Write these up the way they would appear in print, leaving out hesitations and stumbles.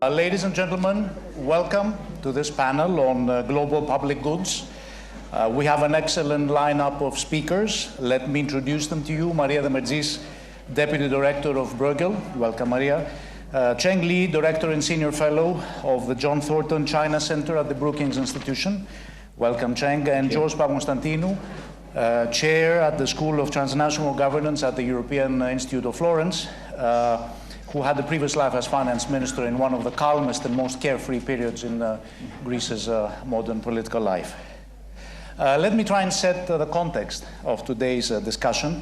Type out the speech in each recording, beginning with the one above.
Ladies and gentlemen, welcome to this panel on global public goods. We have an excellent lineup of speakers. Let me introduce them to you. Maria Demertzis, Deputy Director of Bruegel. Welcome, Maria. Cheng Li, Director and Senior Fellow of the John Thornton China Center at the Brookings Institution. Welcome, Cheng. And George Papakonstantinou, Chair at the School of Transnational Governance at the European Institute of Florence, who had the previous life as finance minister in one of the calmest and most carefree periods in Greece's modern political life. Let me try and set the context of today's discussion,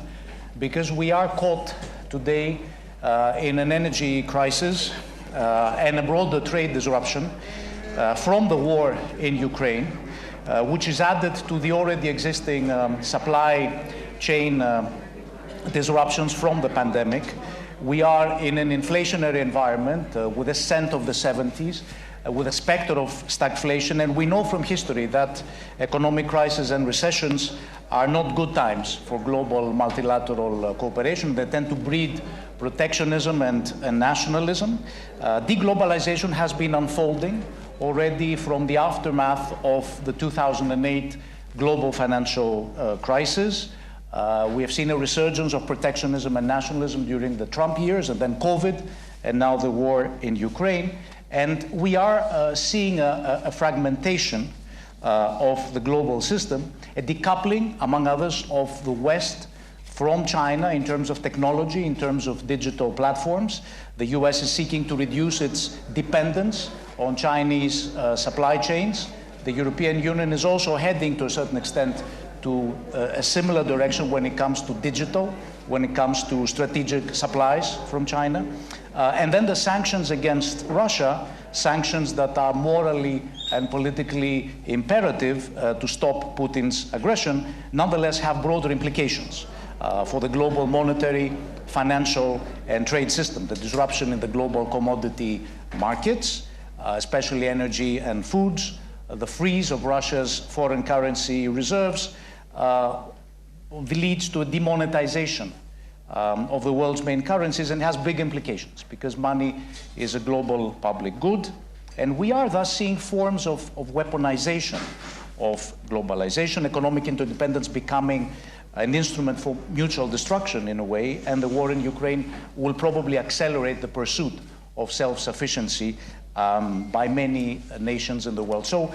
because we are caught today in an energy crisis and a broader trade disruption from the war in Ukraine, which is added to the already existing supply chain disruptions from the pandemic. We are in an inflationary environment with a scent of the 70s, with a specter of stagflation, and we know from history that economic crises and recessions are not good times for global multilateral cooperation. They tend to breed protectionism and nationalism. Deglobalization has been unfolding already from the aftermath of the 2008 global financial crisis. We have seen a resurgence of protectionism and nationalism during the Trump years, and then COVID, and now the war in Ukraine. And we are seeing a fragmentation of the global system, a decoupling, among others, of the West from China in terms of technology, in terms of digital platforms. The US is seeking to reduce its dependence on Chinese supply chains. The European Union is also heading, to a certain extent, to a similar direction when it comes to digital, when it comes to strategic supplies from China. And then the sanctions against Russia, sanctions that are morally and politically imperative to stop Putin's aggression, nonetheless have broader implications for the global monetary, financial, and trade system. The disruption in the global commodity markets, especially energy and foods, the freeze of Russia's foreign currency reserves, leads to a demonetization of the world's main currencies, and has big implications because money is a global public good. And we are thus seeing forms of weaponization of globalization, economic interdependence becoming an instrument for mutual destruction in a way, and the war in Ukraine will probably accelerate the pursuit of self-sufficiency by many nations in the world. So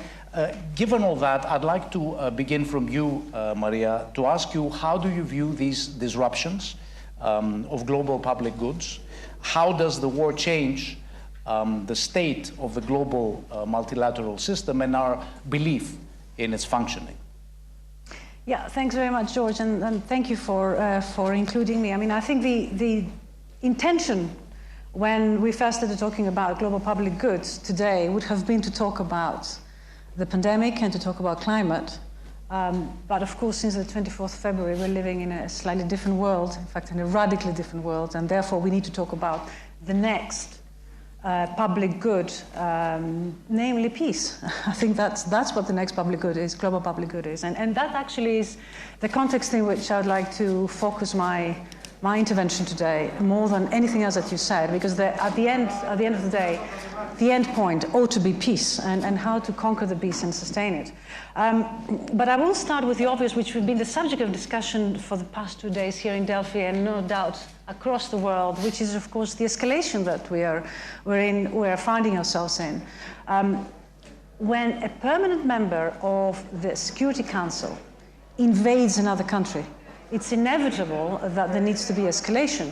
given all that, I'd like to begin from you, Maria, to ask you, how do you view these disruptions of global public goods? How does the war change the state of the global multilateral system and our belief in its functioning? Yeah, thanks very much, George, and thank you for including me. I mean, I think the intention when we first started talking about global public goods today would have been to talk about the pandemic and to talk about climate. But of course, since the 24th of February, we're living in a slightly different world, in fact, in a radically different world, and therefore we need to talk about the next public good, namely peace. I think that's what the next public good is, global public good is. And that actually is the context in which I would like to focus my intervention today, more than anything else that you said, because at the end of the day, the end point ought to be peace, and how to conquer the peace and sustain it. But I will start with the obvious, which has been the subject of discussion for the past 2 days here in Delphi, and no doubt across the world, which is, of course, the escalation that we're finding ourselves in. When a permanent member of the Security Council invades another country, it's inevitable that there needs to be escalation.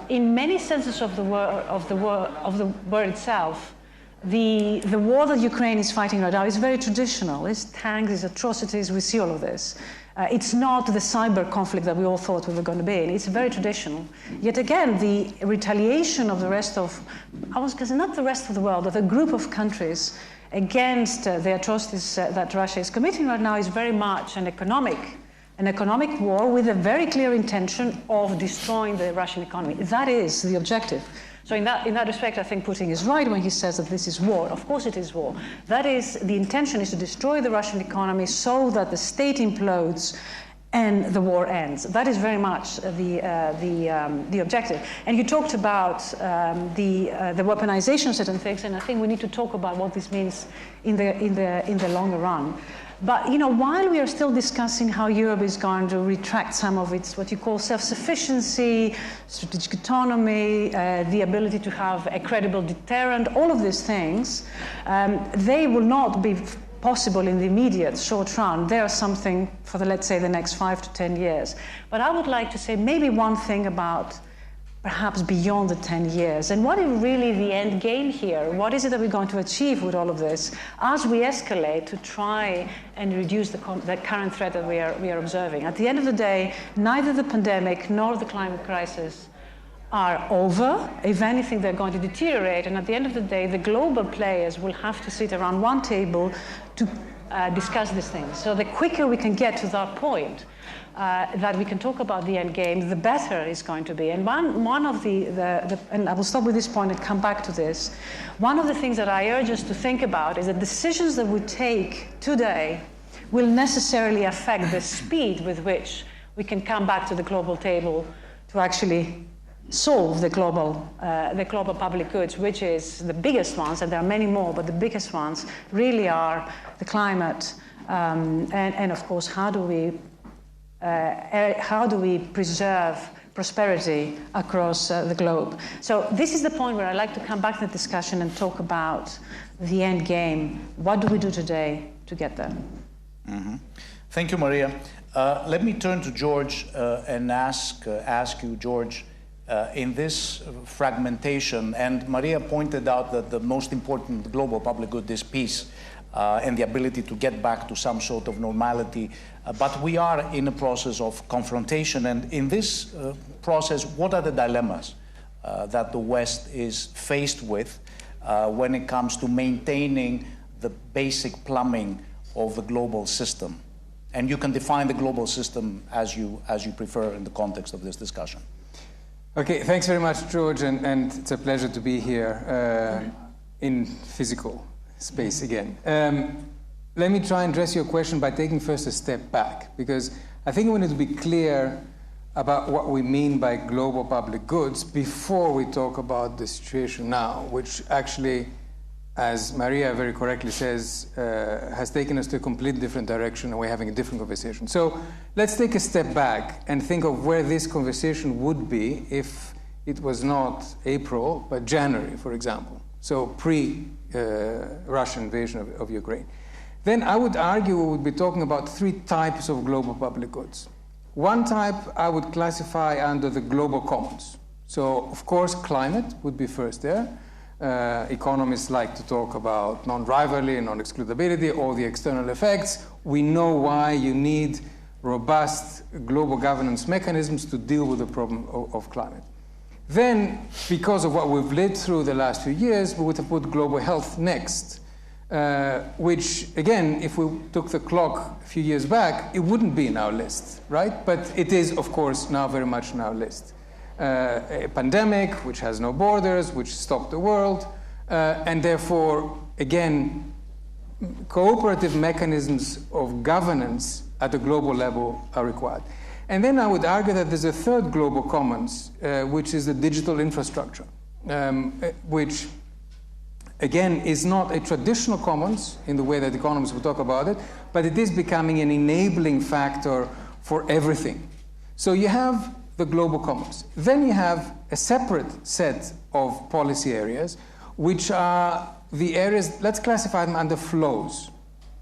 In many senses of the word itself, the war that Ukraine is fighting right now is very traditional. It's tanks, it's atrocities, we see all of this. It's not the cyber conflict that we all thought we were going to be in. It's very traditional. Yet again, the retaliation of the rest of, not the rest of the world, but a group of countries against the atrocities that Russia is committing right now is very much an economic war with a very clear intention of destroying the Russian economy. That is the objective. So in that respect, I think Putin is right when he says that this is war. Of course it is war. That is, the intention is to destroy the Russian economy so that the state implodes and the war ends. That is very much the objective. And you talked about the weaponization of certain things, and I think we need to talk about what this means in the longer run. But while we are still discussing how Europe is going to retract some of its what you call self-sufficiency, strategic autonomy, the ability to have a credible deterrent, all of these things, they will not be possible in the immediate short run. They are something for let's say the next 5 to 10 years. But I would like to say maybe one thing about perhaps beyond the 10 years. And what is really the end game here? What is it that we're going to achieve with all of this as we escalate to try and reduce the current threat that we are observing? At the end of the day, neither the pandemic nor the climate crisis are over. If anything, they're going to deteriorate. And at the end of the day, the global players will have to sit around one table to discuss these things. So the quicker we can get to that point, that we can talk about the end game, the better it's going to be. And one of and I will stop with this point and come back to this. One of the things that I urge us to think about is that decisions that we take today will necessarily affect the speed with which we can come back to the global table to actually solve the global public goods, which is the biggest ones, and there are many more, but the biggest ones really are the climate, and of course, how do we preserve prosperity across the globe? So this is the point where I'd like to come back to the discussion and talk about the end game. What do we do today to get there? Mm-hmm. Thank you, Maria. Let me turn to George and ask you, George, in this fragmentation, and Maria pointed out that the most important global public good is peace and the ability to get back to some sort of normality. But we are in a process of confrontation, and in this process, what are the dilemmas that the West is faced with when it comes to maintaining the basic plumbing of the global system? And you can define the global system as you prefer in the context of this discussion. Okay, thanks very much, George, and it's a pleasure to be here in physical space again. Let me try and address your question by taking first a step back, because I think we need to be clear about what we mean by global public goods before we talk about the situation now, which actually, as Maria very correctly says, has taken us to a completely different direction, and we're having a different conversation. So let's take a step back and think of where this conversation would be if it was not April, but January, for example. So pre-Russian invasion of Ukraine. Then I would argue we would be talking about 3 types of global public goods. One type I would classify under the global commons. So, of course, climate would be first there. Economists like to talk about non-rivalry, non-excludability, all the external effects. We know why you need robust global governance mechanisms to deal with the problem of climate. Then, because of what we've lived through the last few years, we would have put global health next, which, again, if we took the clock a few years back, it wouldn't be in our list, right? But it is, of course, now very much in our list. A pandemic, which has no borders, which stopped the world, and therefore, again, cooperative mechanisms of governance at the global level are required. And then I would argue that there's a third global commons, which is the digital infrastructure, which, again, is not a traditional commons in the way that economists will talk about it, but it is becoming an enabling factor for everything. So you have the global commons. Then you have a separate set of policy areas, which are the areas, let's classify them under flows.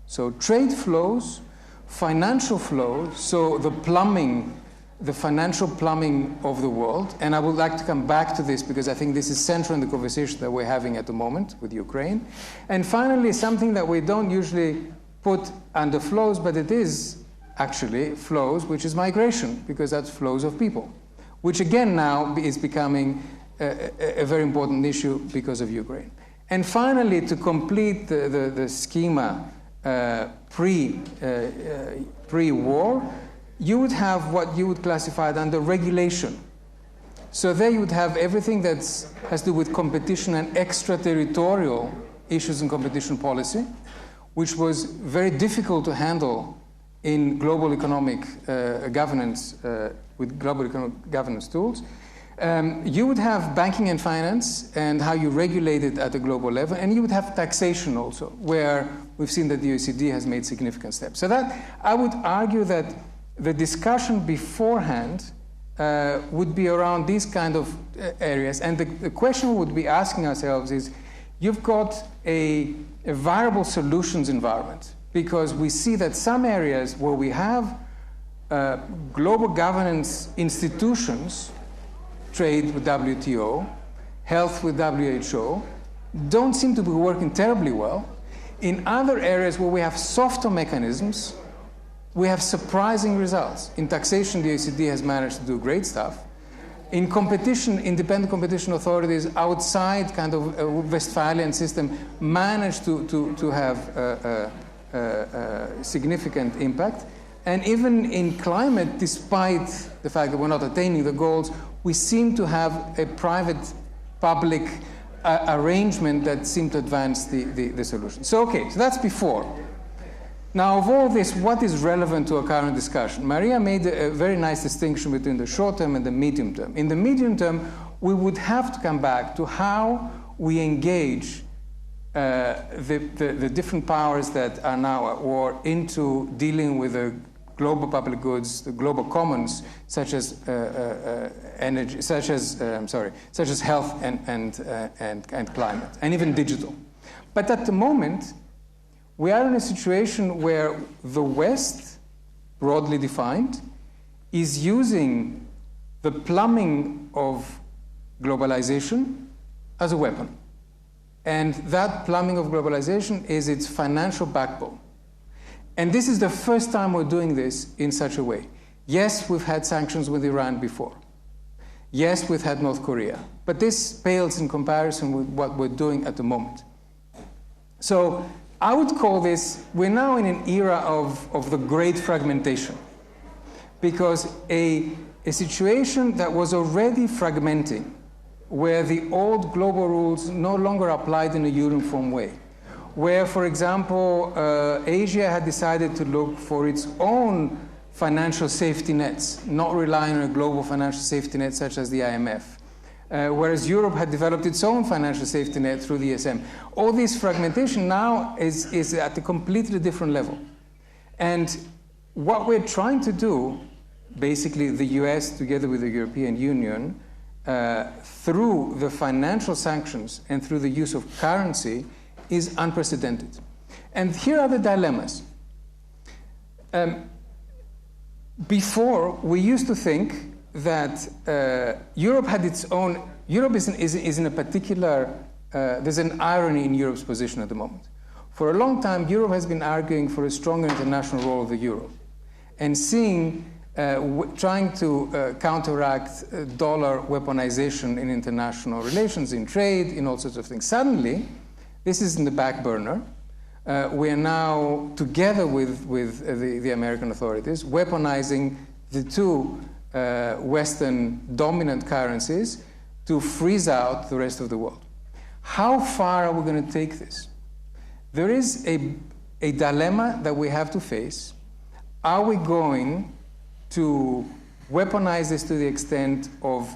So trade flows, financial flows, so the plumbing, the financial plumbing of the world. And I would like to come back to this because I think this is central in the conversation that we're having at the moment with Ukraine. And finally, something that we don't usually put under flows, but it is actually flows, which is migration, because that's flows of people, which again now is becoming a very important issue because of Ukraine. And finally, to complete the schema pre-war, you would have what you would classify under regulation. So there you would have everything that has to do with competition and extraterritorial issues in competition policy, which was very difficult to handle in global economic governance with global economic governance tools. You would have banking and finance and how you regulate it at a global level, and you would have taxation also, where we've seen that the OECD has made significant steps. So that, I would argue that the discussion beforehand would be around these kind of areas, and the question we would be asking ourselves is, you've got a variable solutions environment, because we see that some areas where we have global governance institutions, trade with WTO, health with WHO, don't seem to be working terribly well. In other areas where we have softer mechanisms, we have surprising results. In taxation, the OECD has managed to do great stuff. In competition, independent competition authorities outside kind of a Westphalian system managed to have significant impact. And even in climate, despite the fact that we're not attaining the goals, we seem to have a private-public arrangement that seemed to advance the solution. So, okay, so that's before. Now, of all this, what is relevant to our current discussion? Maria made a very nice distinction between the short term and the medium term. In the medium term, we would have to come back to how we engage the different powers that are now at war into dealing with the global public goods, the global commons, such as energy, such as health and climate, and even digital. But at the moment, we are in a situation where the West, broadly defined, is using the plumbing of globalization as a weapon. And that plumbing of globalization is its financial backbone. And this is the first time we're doing this in such a way. Yes, we've had sanctions with Iran before. Yes, we've had North Korea. But this pales in comparison with what we're doing at the moment. So I would call this, we're now in an era of the great fragmentation. Because a situation that was already fragmenting, where the old global rules no longer applied in a uniform way, where, for example, Asia had decided to look for its own financial safety nets, not relying on a global financial safety net such as the IMF, whereas Europe had developed its own financial safety net through the ESM. All this fragmentation now is at a completely different level. And what we're trying to do, basically the US together with the European Union, through the financial sanctions and through the use of currency, is unprecedented. And here are the dilemmas. Before, we used to think that Europe had its own, Europe is in a particular, there's an irony in Europe's position at the moment. For a long time, Europe has been arguing for a stronger international role of the euro and seeing, trying to counteract dollar weaponization in international relations, in trade, in all sorts of things. Suddenly, this is in the back burner. We are now, together with the American authorities, weaponizing the two Western dominant currencies to freeze out the rest of the world. How far are we going to take this? There is a dilemma that we have to face. Are we going to weaponize this to the extent of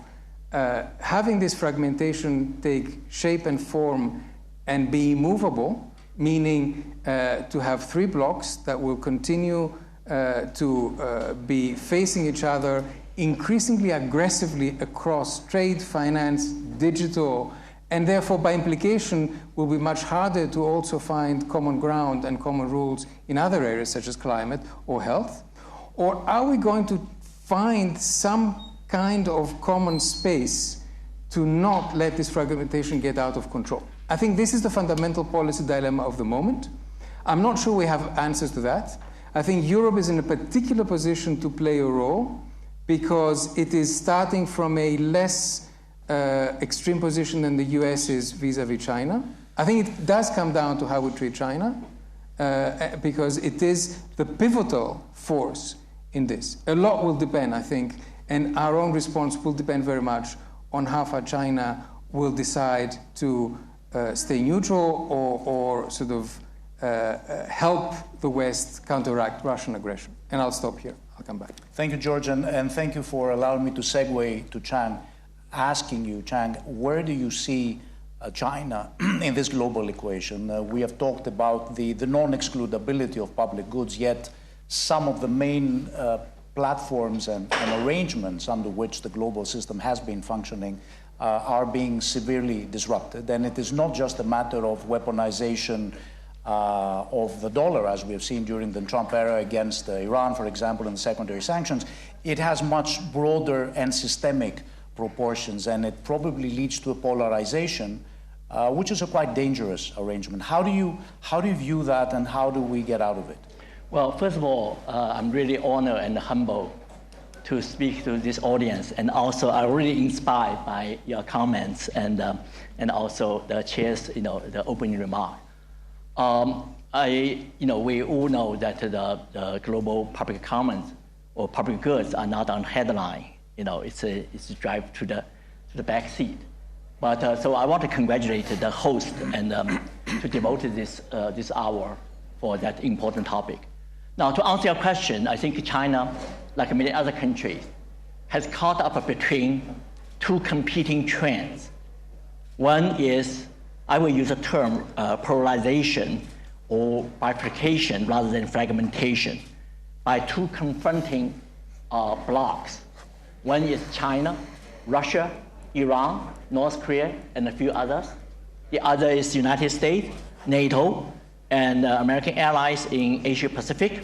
having this fragmentation take shape and form and be immovable, meaning to have three blocks that will continue to be facing each other increasingly aggressively across trade, finance, digital, and therefore by implication will be much harder to also find common ground and common rules in other areas such as climate or health? Or are we going to find some kind of common space to not let this fragmentation get out of control? I think this is the fundamental policy dilemma of the moment. I'm not sure we have answers to that. I think Europe is in a particular position to play a role because it is starting from a less extreme position than the US is vis-a-vis China. I think it does come down to how we treat China because it is the pivotal force in this. A lot will depend, I think, and our own response will depend very much on how far China will decide to stay neutral or sort of help the West counteract Russian aggression. And I'll stop here. I'll come back. Thank you, George, and thank you for allowing me to segue to Cheng, asking you, Cheng, where do you see China in this global equation? We have talked about the non-excludability of public goods, yet some of the main platforms and arrangements under which the global system has been functioning are being severely disrupted. And it is not just a matter of weaponization of the dollar, as we have seen during the Trump era against Iran, for example, and secondary sanctions. It has much broader and systemic proportions, and it probably leads to a polarization, which is a quite dangerous arrangement. How do you view that, and how do we get out of it? Well, first of all, I'm really honored and humbled to speak to this audience, and also I'm really inspired by your comments and also the chair's, the opening remark. We all know that the global public commons or public goods are not on headline. It's a drive to the back seat. But so I want to congratulate the host and to devote this hour for that important topic. Now, to answer your question, I think China, like many other countries, has caught up between two competing trends. One is, I will use the term polarization or bifurcation rather than fragmentation, by two confronting blocs. One is China, Russia, Iran, North Korea, and a few others. The other is the United States, NATO, and American allies in Asia Pacific.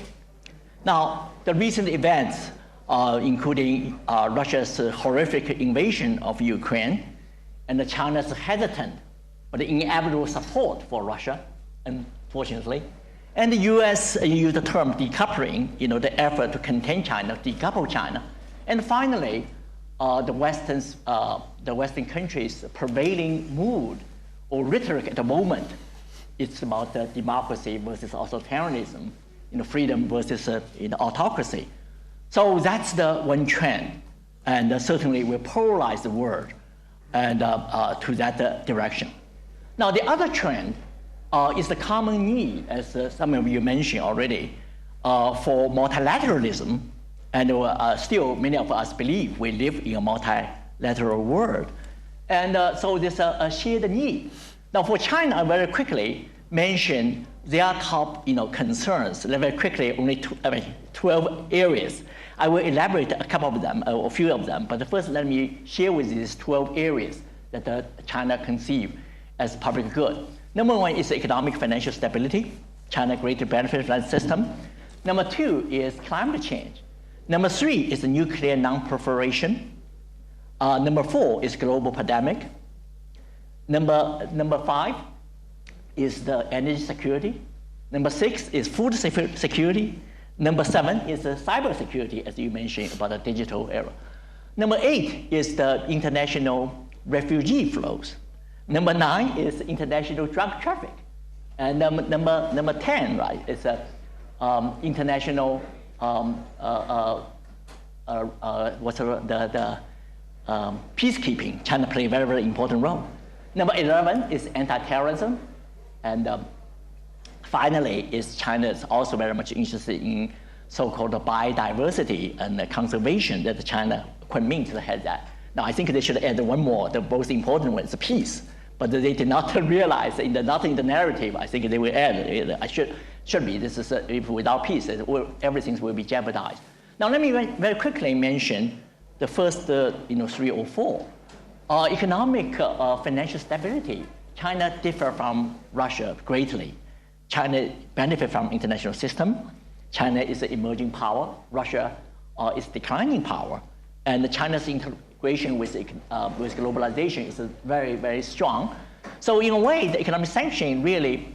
Now, the recent events, including Russia's horrific invasion of Ukraine, and China's hesitant but inevitable support for Russia, unfortunately, and the U.S. used the term decoupling, the effort to contain China, decouple China, and finally, the Western countries' prevailing mood or rhetoric at the moment, it's about democracy versus authoritarianism, freedom versus autocracy. So that's the one trend, and certainly will polarize the world and to that direction. Now, the other trend is the common need, as some of you mentioned already, for multilateralism, and still many of us believe we live in a multilateral world. And so there's a shared need. Now, for China, I very quickly mention their top concerns. Very quickly, only 12 areas. I will elaborate a couple of them, or a few of them, but first let me share with you these 12 areas that China conceives as public good. Number one is economic financial stability. China greatly benefits from that system. Number two is climate change. Number three is nuclear non-proliferation. Number four is global pandemic. Number five is the energy security. Number six is food security. Number seven is the cyber security, as you mentioned, about the digital era. Number eight is the international refugee flows. Number nine is international drug traffic. And number 10, right, is international peacekeeping. China plays a very, very important role. Number 11 is anti-terrorism. And finally, China is also very much interested in so-called biodiversity and conservation, that China Kunming has that. Now, I think they should add one more, the most important one is peace. But they did not realize, not in the narrative, I think they will add, I should be, this is, if without peace, everything will be jeopardized. Now, let me very quickly mention the first 3 or 4. Economic financial stability. China differs from Russia greatly. China benefits from international system. China is an emerging power. Russia is declining power. And China's integration with globalization is very, very strong. So in a way, the economic sanction really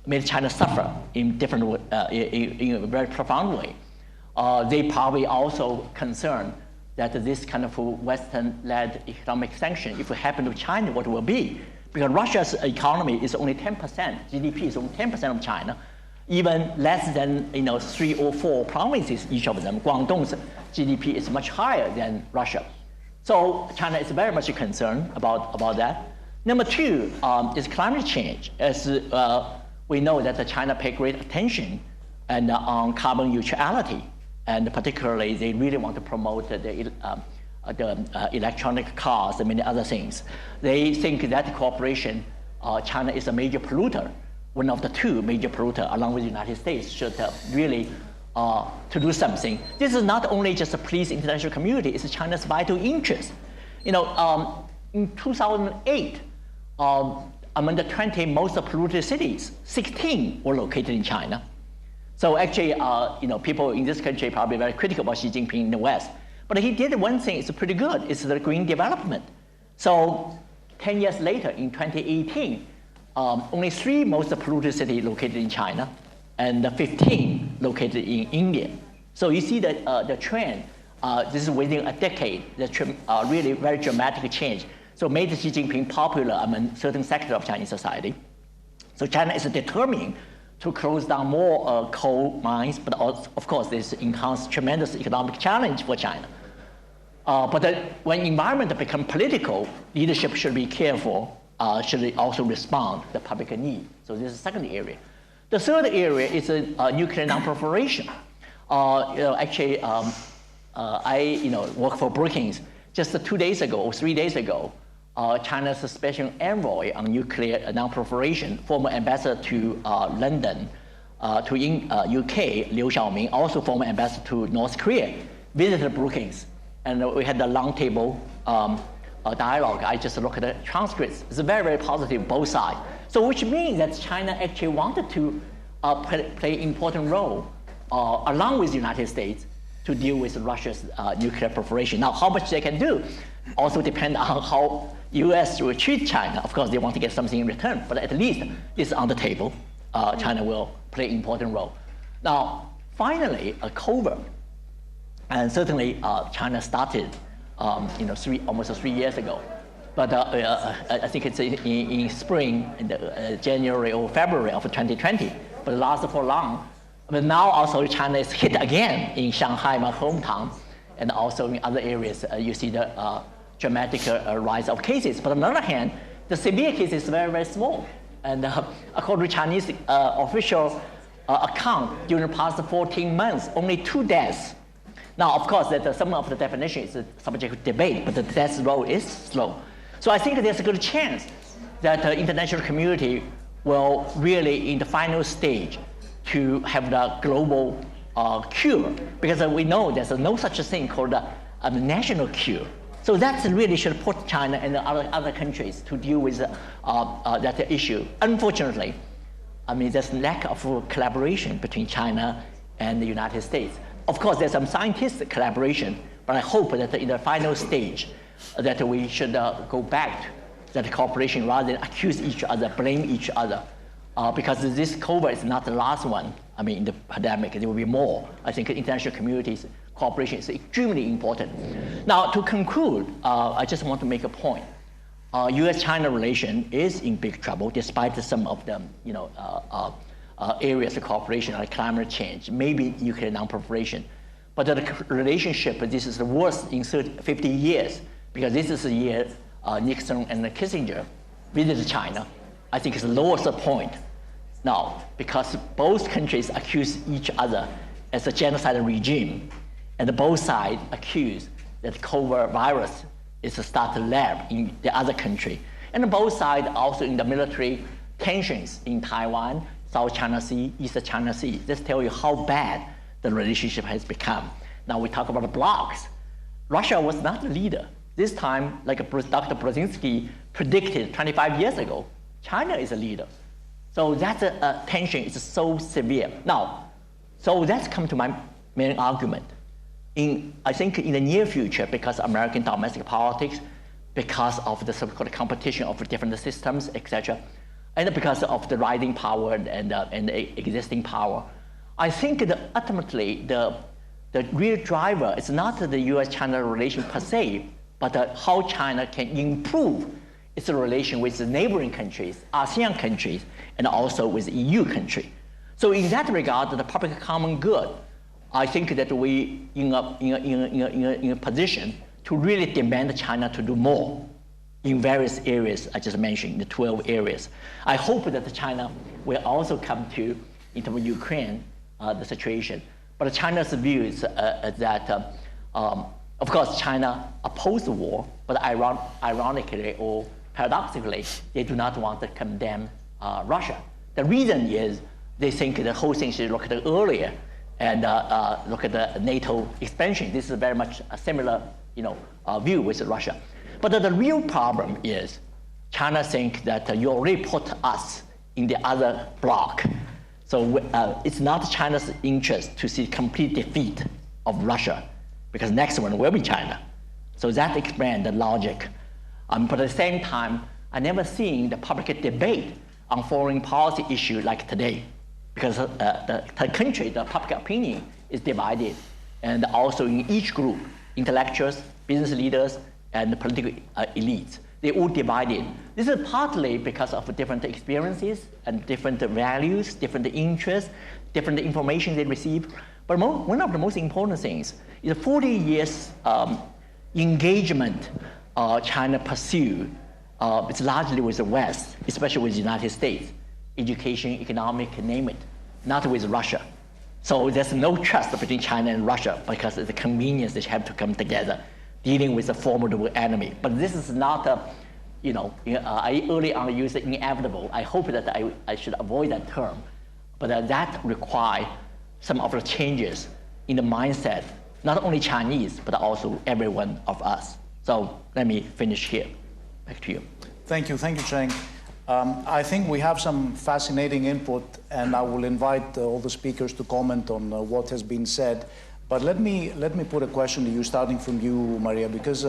made China suffer in in a very profound way. They probably also concerned that this kind of Western-led economic sanction, if it happened to China, what it will be? Because Russia's economy is only 10%, GDP is only 10% of China, even less than 3 or 4 provinces, each of them. Guangdong's GDP is much higher than Russia. So China is very much concerned about that. Number 2 is climate change. As we know that China pays great attention and on carbon neutrality. And particularly, they really want to promote the electronic cars and many other things. They think that cooperation, China is a major polluter, one of the two major polluters, along with the United States, should really to do something. This is not only just to please the international community, it's China's vital interest. You know, in 2008, among the 20 most polluted cities, 16 were located in China. So actually, you know, people in this country are probably very critical about Xi Jinping in the West. But he did one thing, it's pretty good, it's the green development. So 10 years later, in 2018, only 3 most polluted cities located in China, and 15 located in India. So you see that the trend, this is within a decade, the really very dramatic change. So made Xi Jinping popular among certain sectors of Chinese society. So China is determined to close down more coal mines, but also, of course, this enhances tremendous economic challenge for China. But when environment becomes political, leadership should be careful, should also respond to the public need. So this is the second area. The third area is nuclear non-proliferation. Actually, I work for Brookings. Just 2 days ago or 3 days ago, China's special envoy on nuclear non-proliferation, former ambassador to London, to UK, Liu Xiaoming, also former ambassador to North Korea, visited Brookings. And we had a roundtable dialogue. I just looked at the transcripts. It's very, very positive, both sides. So which means that China actually wanted to play an important role along with the United States to deal with Russia's nuclear proliferation. Now, how much they can do also depends on how US will treat China. Of course, they want to get something in return, but at least this is on the table. China will play an important role. Now, finally, a covert. And certainly, China started almost 3 years ago. But I think it's in spring, in January or February of 2020, but it lasted for long. But now also China is hit again in Shanghai, my hometown, and also in other areas. You see the dramatic rise of cases. But on the other hand, the severe cases is very, very small. And according to Chinese official account, during the past 14 months, only 2 deaths. Now, of course, that some of the definition is subject to debate, but the death rate is slow. So I think there's a good chance that the international community will really, in the final stage, to have the global cure, because we know there's no such a thing called a national cure. So that really should put China and other countries to deal with that issue. Unfortunately, I mean, there's lack of collaboration between China and the United States. Of course, there's some scientific collaboration, but I hope that in the final stage, that we should go back to that cooperation rather than accuse each other, blame each other. Because this COVID is not the last one. I mean, in the pandemic, there will be more. I think international community's cooperation is extremely important. Now, to conclude, I just want to make a point. U.S.-China relation is in big trouble, despite some of the areas of cooperation like climate change, maybe nuclear non-proliferation. But the relationship, this is the worst in 50 years, because this is the year Nixon and Kissinger visited China. I think it's the lowest point now, because both countries accuse each other as a genocide regime, and both sides accuse that covert virus is a started lab in the other country. And both sides also in the military tensions in Taiwan, South China Sea, East China Sea. This tells you how bad the relationship has become. Now we talk about the blocs. Russia was not the leader. This time, like Dr. Brzezinski predicted 25 years ago, China is a leader. So that tension is so severe. Now, so that's come to my main argument. I think in the near future, because American domestic politics, because of the so-called competition of different systems, etc., and because of the rising power and the existing power, I think that ultimately the real driver is not the U.S.-China relation per se, but how China can improve its relation with the neighboring countries, ASEAN countries, and also with EU countries. So in that regard, the public common good, I think that we in a position to really demand China to do more in various areas I just mentioned, the 12 areas. I hope that China will also come to, in terms of Ukraine, the situation. But China's view is that, of course, China opposed the war, but ironically or paradoxically, they do not want to condemn Russia. The reason is they think the whole thing should look at earlier and look at the NATO expansion. This is very much a similar view with Russia. But the real problem is China thinks that you already put us in the other bloc. So it's not China's interest to see complete defeat of Russia, because next one will be China. So that explains the logic. But at the same time, I never seen the public debate on foreign policy issue like today, because the country, the public opinion is divided, and also in each group, intellectuals, business leaders, and the political elites, they all divided. This is partly because of different experiences and different values, different interests, different information they receive. But one of the most important things is 40 years engagement China pursued. It's largely with the West, especially with the United States, education, economic, name it, not with Russia. So there's no trust between China and Russia because of the convenience they have to come together, dealing with a formidable enemy. But this is not I early on used inevitable. I hope that I should avoid that term, but that requires some of the changes in the mindset, not only Chinese, but also every one of us. So let me finish here. Back to you. Thank you, Cheng. I think we have some fascinating input, and I will invite all the speakers to comment on what has been said. But let me put a question to you, starting from you, Maria, because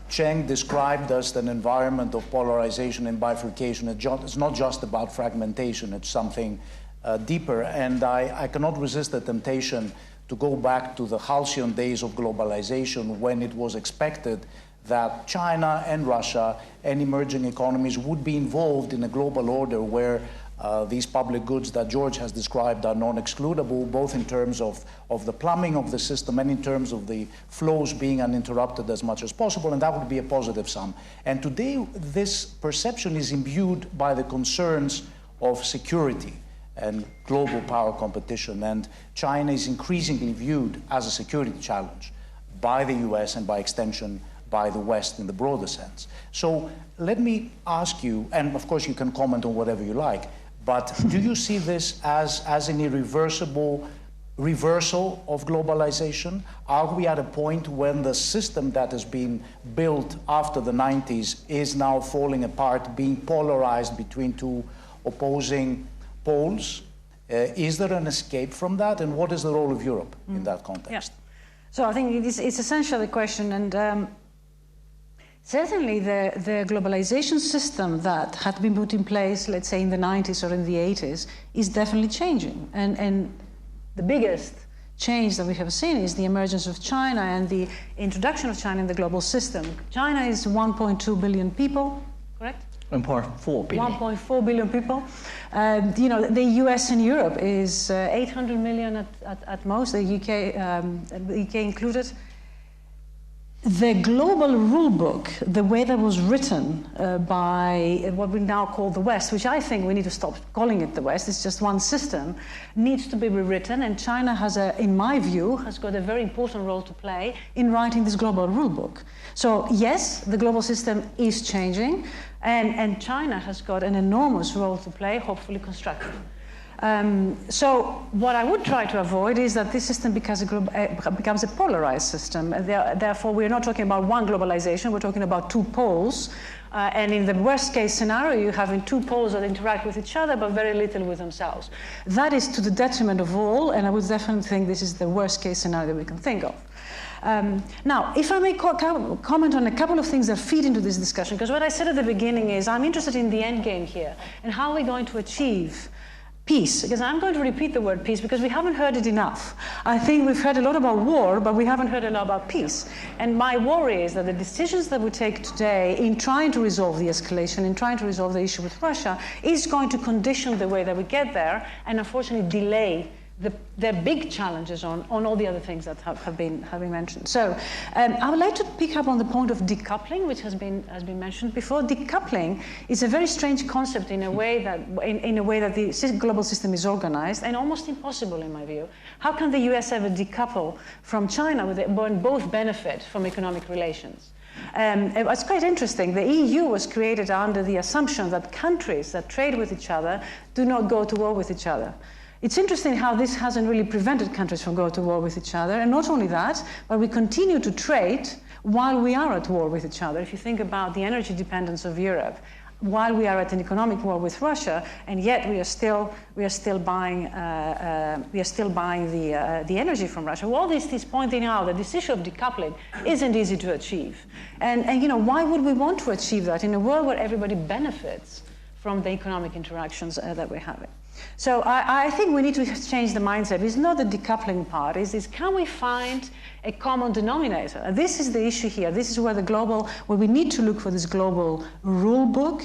Cheng described us an environment of polarization and bifurcation. It's not just about fragmentation, it's something deeper. And I cannot resist the temptation to go back to the halcyon days of globalization, when it was expected that China and Russia and emerging economies would be involved in a global order where these public goods that George has described are non-excludable, both in terms of the plumbing of the system and in terms of the flows being uninterrupted as much as possible, and that would be a positive sum. And today, this perception is imbued by the concerns of security and global power competition, and China is increasingly viewed as a security challenge by the US and by extension by the West in the broader sense. So let me ask you, and of course you can comment on whatever you like, but do you see this as an irreversible reversal of globalization? Are we at a point when the system that has been built after the 90s is now falling apart, being polarized between two opposing poles? Is there an escape from that? And what is the role of Europe in that context? Yeah. So I think it's essentially a question, and certainly the globalization system that had been put in place, let's say in the 90s or in the 80s, is definitely changing. And the biggest change that we have seen is the emergence of China and the introduction of China in the global system. China is 1.2 billion people, correct? 1.4 billion. 1.4 billion people. The US and Europe is 800 million at most, the UK included. The global rule book, the way that was written by what we now call the West, which I think we need to stop calling it the West, it's just one system, needs to be rewritten, and China has, in my view, has got a very important role to play in writing this global rule book. So yes, the global system is changing, and China has got an enormous role to play, hopefully constructive. So what I would try to avoid is that this system becomes a polarized system. Therefore, we're not talking about one globalization, we're talking about two poles. And in the worst case scenario, you're having two poles that interact with each other, but very little with themselves. That is to the detriment of all, and I would definitely think this is the worst case scenario that we can think of. Now, if I may comment on a couple of things that feed into this discussion, because what I said at the beginning is I'm interested in the end game here, and how are we going to achieve peace, because I'm going to repeat the word peace because we haven't heard it enough. I think we've heard a lot about war, but we haven't heard a lot about peace. And my worry is that the decisions that we take today in trying to resolve the escalation, in trying to resolve the issue with Russia, is going to condition the way that we get there and unfortunately delay their big challenges on all the other things that have been mentioned. So I would like to pick up on the point of decoupling, which has been mentioned before. Decoupling is a very strange concept in a way that the global system is organized, and almost impossible in my view. How can the US ever decouple from China when both benefit from economic relations? It's quite interesting. The EU was created under the assumption that countries that trade with each other do not go to war with each other. It's interesting how this hasn't really prevented countries from going to war with each other. And not only that, but we continue to trade while we are at war with each other. If you think about the energy dependence of Europe, while we are at an economic war with Russia, and yet we are still buying the energy from Russia. Well, all this is pointing out that this issue of decoupling isn't easy to achieve. And why would we want to achieve that in a world where everybody benefits from the economic interactions that we're having? So I think we need to change the mindset. It's not the decoupling part. It's can we find a common denominator? And this is the issue here. This is where where we need to look for this global rule book,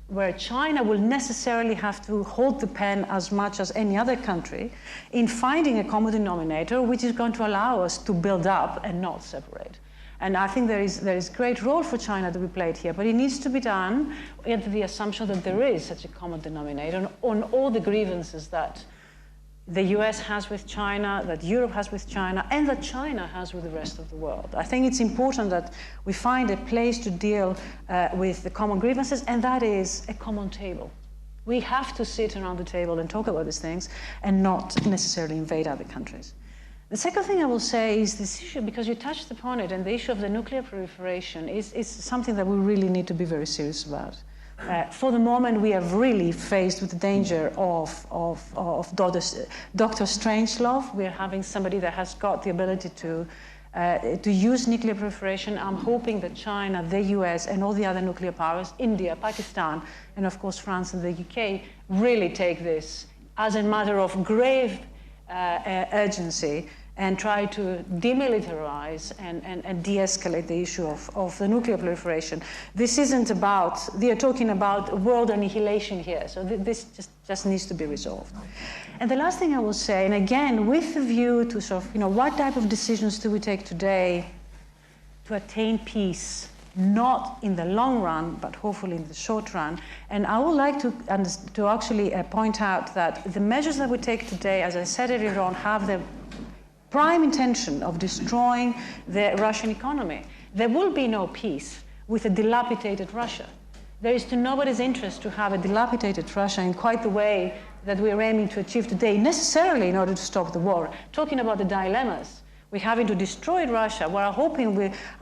where China will necessarily have to hold the pen as much as any other country in finding a common denominator, which is going to allow us to build up and not separate. And I think there is great role for China to be played here, but it needs to be done under the assumption that there is such a common denominator on all the grievances that the US has with China, that Europe has with China, and that China has with the rest of the world. I think it's important that we find a place to deal with the common grievances, and that is a common table. We have to sit around the table and talk about these things and not necessarily invade other countries. The second thing I will say is this issue, because you touched upon it, and the issue of the nuclear proliferation is strange that we really need to be very serious about. For the moment, we are really faced with the danger of Dr. Strangelove. We are having somebody that has got the ability to use nuclear proliferation. I'm hoping that China, the US, and all the other nuclear powers, India, Pakistan, and of course France and the UK, really take this as a matter of grave urgency and try to demilitarize and de-escalate the issue of the nuclear proliferation. This isn't about, they are talking about world annihilation here, so this just needs to be resolved. And the last thing I will say, and again, with the view to sort of, what type of decisions do we take today to attain peace, not in the long run, but hopefully in the short run. And I would like to actually point out that the measures that we take today, as I said earlier on, have the prime intention of destroying the Russian economy. There will be no peace with a dilapidated Russia. There is to nobody's interest to have a dilapidated Russia in quite the way that we are aiming to achieve today, necessarily in order to stop the war. Talking about the dilemmas, we're having to destroy Russia. I'm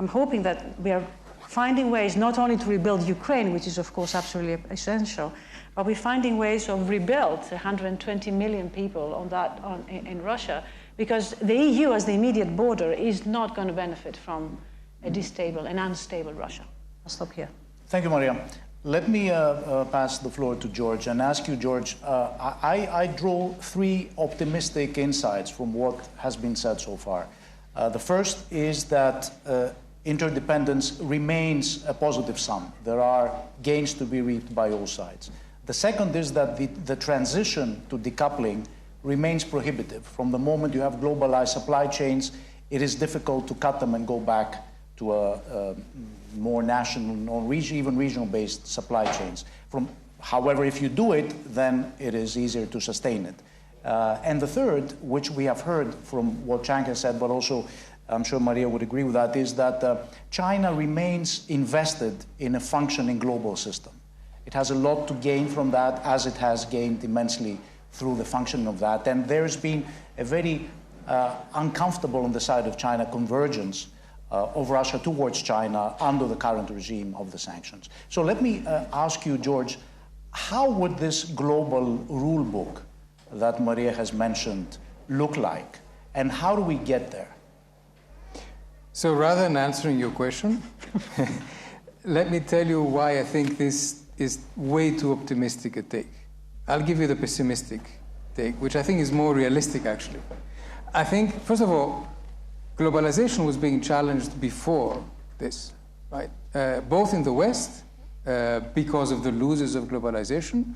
hoping that we are finding ways not only to rebuild Ukraine, which is of course absolutely essential, but we're finding ways of rebuild 120 million people in Russia, because the EU as the immediate border is not going to benefit from an unstable Russia. I'll stop here. Thank you, Maria. Let me pass the floor to George and ask you, George, I draw three optimistic insights from what has been said so far. The first is that interdependence remains a positive sum. There are gains to be reaped by all sides. The second is that the transition to decoupling remains prohibitive. From the moment you have globalized supply chains, it is difficult to cut them and go back to a more national or even regional-based supply chains. However, if you do it, then it is easier to sustain it. And the third, which we have heard from what Cheng has said, but also I'm sure Maria would agree with that, is that China remains invested in a functioning global system. It has a lot to gain from that, as it has gained immensely through the functioning of that. And there's been a very uncomfortable on the side of China convergence of Russia towards China under the current regime of the sanctions. So let me ask you, George, how would this global rule book that Maria has mentioned look like? And how do we get there? So rather than answering your question, let me tell you why I think this is way too optimistic a take. I'll give you the pessimistic take, which I think is more realistic, actually. I think, first of all, globalization was being challenged before this, right? Both in the West, because of the losers of globalization.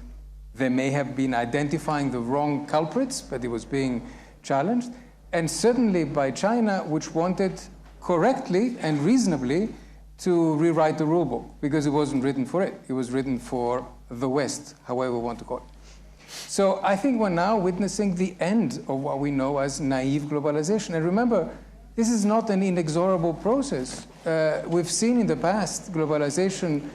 They may have been identifying the wrong culprits, but it was being challenged, and certainly by China, which wanted correctly and reasonably to rewrite the rule book, because it wasn't written for it. It was written for the West, however we want to call it. So I think we're now witnessing the end of what we know as naive globalization. And remember, this is not an inexorable process. We've seen in the past globalization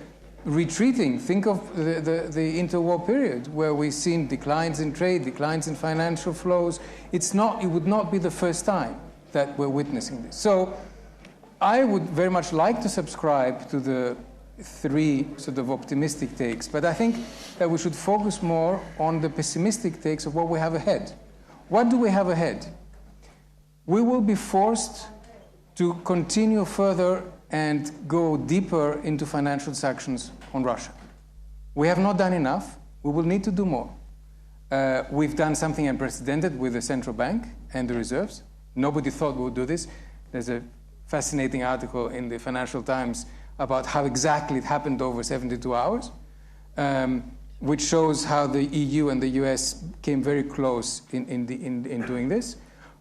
retreating. Think of the interwar period, where we've seen declines in trade, declines in financial flows. It would not be the first time that we're witnessing this. So I would very much like to subscribe to the three sort of optimistic takes, but I think that we should focus more on the pessimistic takes of what we have ahead. What do we have ahead? We will be forced to continue further and go deeper into financial sanctions on Russia. We have not done enough. We will need to do more. We've done something unprecedented with the central bank and the reserves. Nobody thought we would do this. There's a fascinating article in the Financial Times about how exactly it happened over 72 hours, which shows how the EU and the US came very close in doing this.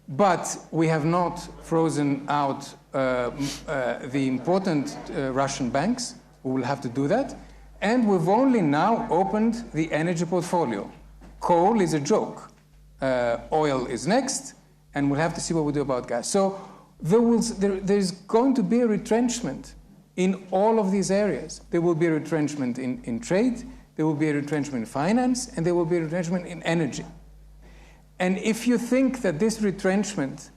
But we have not frozen out the important Russian banks. We will have to do that. And we've only now opened the energy portfolio. Coal is a joke. Oil is next, and we'll have to see what we do about gas. So there's going to be a retrenchment in all of these areas. There will be a retrenchment in trade, there will be a retrenchment in finance, and there will be a retrenchment in energy. And if you think that this retrenchment,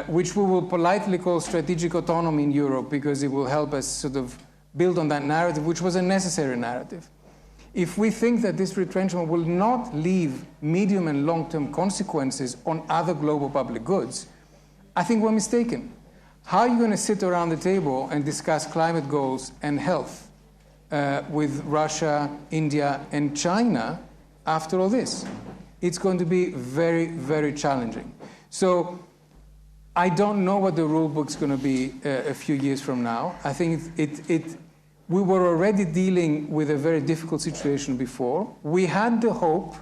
which we will politely call strategic autonomy in Europe, because it will help us sort of build on that narrative, which was a necessary narrative, if we think that this retrenchment will not leave medium and long-term consequences on other global public goods, I think we're mistaken. How are you going to sit around the table and discuss climate goals and health with Russia, India, and China after all this? It's going to be very, very challenging. So I don't know what the rule book's going to be a few years from now. I think we were already dealing with a very difficult situation before. We had the hope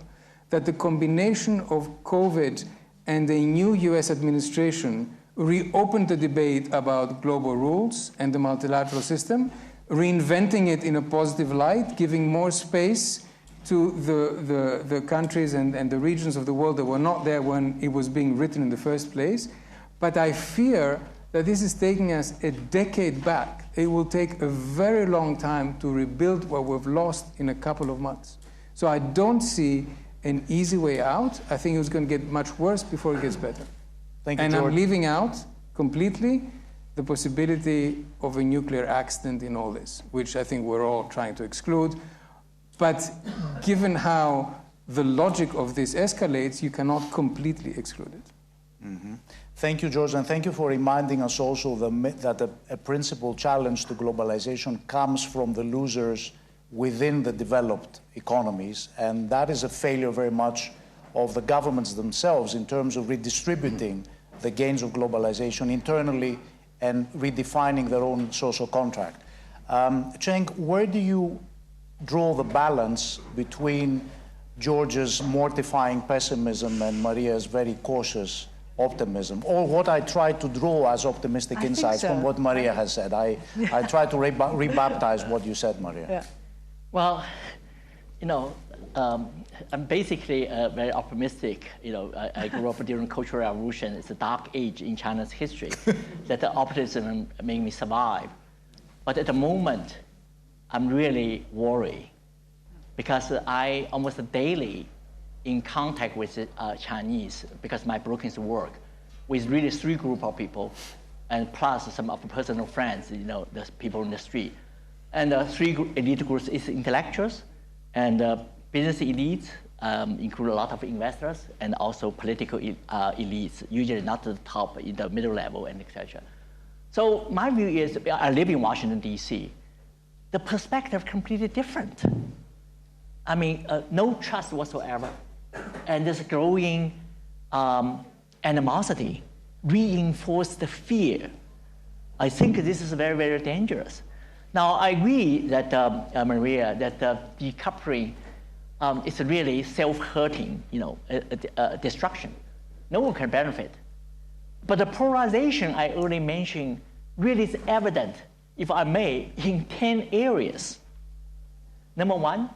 that the combination of COVID and a new US administration reopened the debate about global rules and the multilateral system, reinventing it in a positive light, giving more space to the countries and the regions of the world that were not there when it was being written in the first place. But I fear that this is taking us a decade back. It will take a very long time to rebuild what we've lost in a couple of months. So I don't see an easy way out. I think it's going to get much worse before it gets better. Thank you, and George. I'm leaving out completely the possibility of a nuclear accident in all this, which I think we're all trying to exclude. But given how the logic of this escalates, you cannot completely exclude it. Mm-hmm. Thank you, George, and thank you for reminding us also that a principal challenge to globalization comes from the losers within the developed economies, and that is a failure very much of the governments themselves in terms of redistributing the gains of globalization internally and redefining their own social contract. Cheng, where do you draw the balance between George's mortifying pessimism and Maria's very cautious optimism, or what I try to draw as optimistic insights from what Maria has said? I try to rebaptize what you said, Maria. Yeah. Well, I'm basically very optimistic. I grew up during the Cultural Revolution. It's a dark age in China's history that the optimism made me survive. But at the moment, I'm really worried because I almost daily in contact with Chinese, because my Brookings work with really three groups of people, and plus some of the personal friends, the people in the street. And three elite groups is intellectuals and business elites, include a lot of investors, and also political elites, usually not the top, in the middle level, and etc. So my view is, I live in Washington, D.C. The perspective completely different. I mean, no trust whatsoever. And this growing animosity reinforces the fear. I think this is very, very dangerous. Now, I agree that, Maria, that decoupling is really self-hurting, destruction. no one can benefit. But the polarization I already mentioned really is evident, if I may, in 10 areas. Number one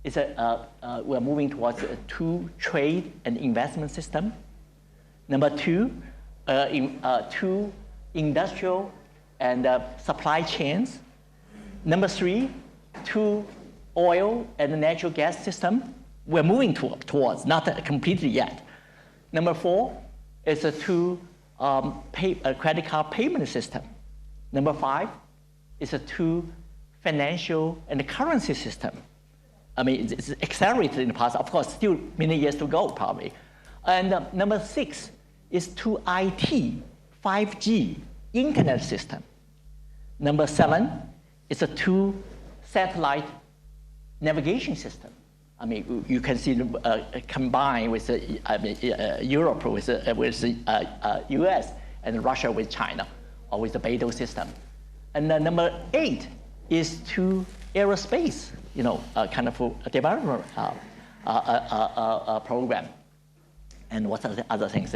is we're moving towards a two trade and investment system. Number two, two industrial and supply chains. Number three, two oil and natural gas system. We're moving towards, not completely yet. Number four is a two credit card payment system. Number five is a two financial and currency system. I mean, it's accelerated in the past. Of course, still many years to go, probably. And number six is two IT, 5G, internet system. Number seven is a two satellite navigation system. I mean, you can see combined with Europe with US and Russia with China, or with the Beidou system. And number eight is to aerospace, kind of a development program. And what are the other things?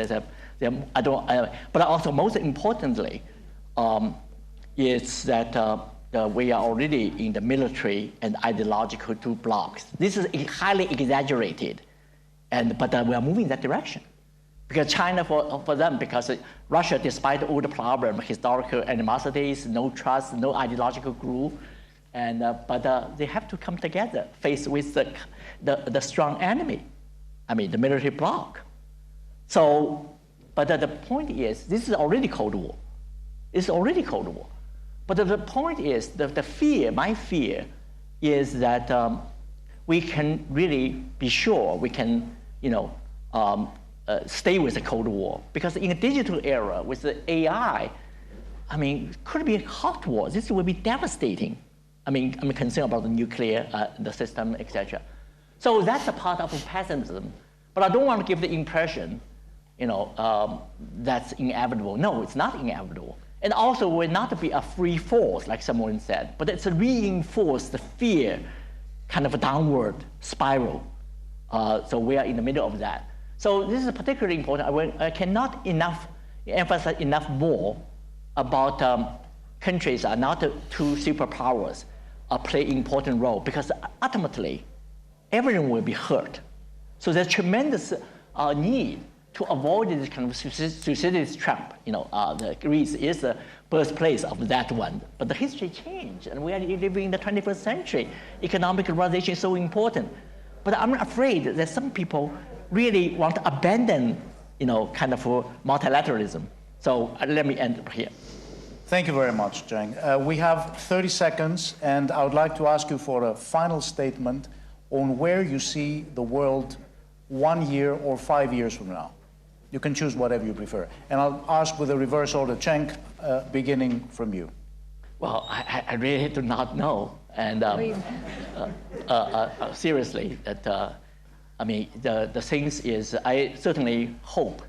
But also most importantly, is that we are already in the military and ideological two blocks. This is highly exaggerated, but we are moving in that direction. Because China, for them, because Russia, despite all the problem, historical animosities, no trust, no ideological group, but they have to come together, faced with the strong enemy, I mean, the military bloc. So, but the point is, this is already Cold War. It's already Cold War. But the point is, the fear, my fear, is that we can really be sure we can, stay with the Cold War. Because in a digital era, with the AI, I mean, could be a hot war. This will be devastating. I mean, I'm concerned about the nuclear, the system, etc. So that's a part of pessimism. But I don't want to give the impression, that's inevitable. No, it's not inevitable. And also, will not be a free force, like someone said, but it's a reinforced fear, kind of a downward spiral. So we are in the middle of that. So this is particularly important. I cannot emphasize enough more about countries are not two superpowers play an important role, because ultimately, everyone will be hurt. So there's tremendous need to avoid this kind of Thucydides trap. The Greece is the birthplace of that one. But the history changed, and we are living in the 21st century. Economic globalization is so important. But I'm afraid that some people really want to abandon, kind of multilateralism. So let me end here. Thank you very much, Cheng. We have 30 seconds, and I would like to ask you for a final statement on where you see the world 1 year or 5 years from now. You can choose whatever you prefer. And I'll ask with a reverse order. Cheng, beginning from you. Well, I really do not know. And seriously, that I mean, the things is, I certainly hope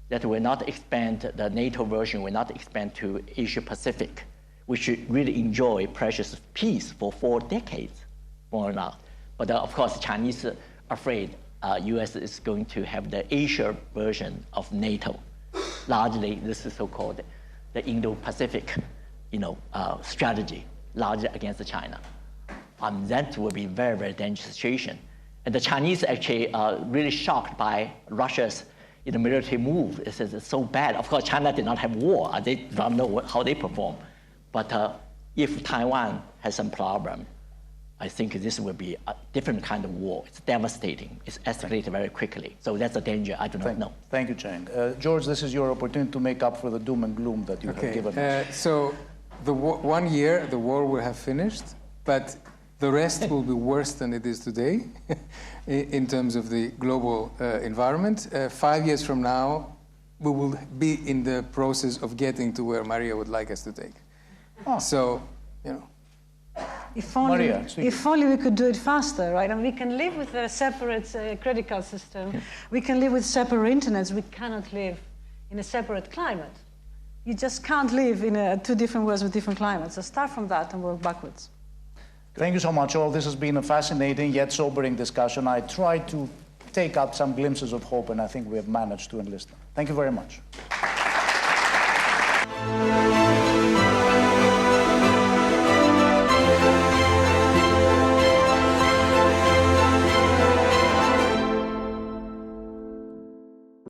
that will not expand, the NATO version will not expand to Asia Pacific. We should really enjoy precious peace for 4 decades, more or not. But of course, the Chinese are afraid US is going to have the Asia version of NATO. Largely, this is so-called the Indo-Pacific, strategy, largely against China. That will be a very, very dangerous situation. And the Chinese actually are really shocked by Russia's military move. It says it's so bad. Of course, China did not have war. They don't know how they perform. But if Taiwan has some problem, I think this will be a different kind of war. It's devastating. It's escalated very quickly. So that's a danger I do not know. Thank you, Cheng. George, this is your opportunity to make up for the doom and gloom that you have given us. So 1 year, the war will have finished, but the rest will be worse than it is today in terms of the global environment. 5 years from now, we will be in the process of getting to where Maria would like us to take. So, If only we could do it faster, right? And we can live with a separate credit card system. Yeah. We can live with separate internets. We cannot live in a separate climate. You just can't live in two different worlds with different climates. So start from that and work backwards. Thank you so much, all. This has been a fascinating yet sobering discussion. I tried to take out some glimpses of hope, and I think we have managed to enlist them. Thank you very much.